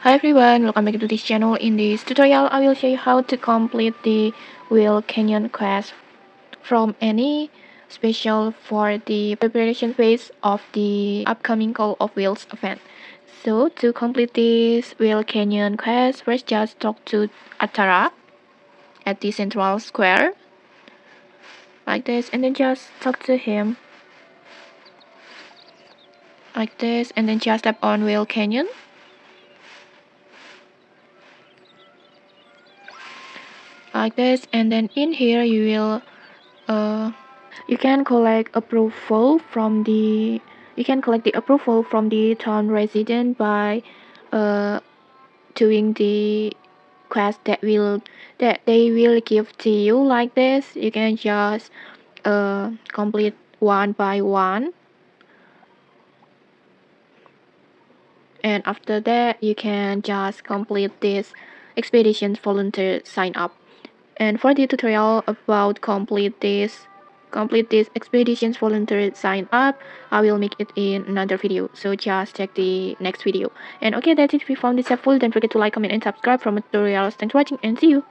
Hi everyone, welcome back to this channel. In this tutorial, I will show you how to complete the Wheel Canyon quest from any special for the preparation phase of the upcoming Call of Wheels event. So to complete this Wheel Canyon quest, first just talk to Atara at the central square like this, and then just talk to him like this, and then just tap on Wheel Canyon. Like this, and then in here you will you can collect approval from the town resident by uh, doing the quest that they will give to you like this. You can just complete one by one, and after that you can just complete this expedition volunteer sign up. And for the tutorial about complete this expeditions volunteer sign up, I will make it in another video, so just check the next video. And okay, that's it. If you found this helpful, don't forget to like, comment and subscribe for more tutorials. Thanks for watching and see you.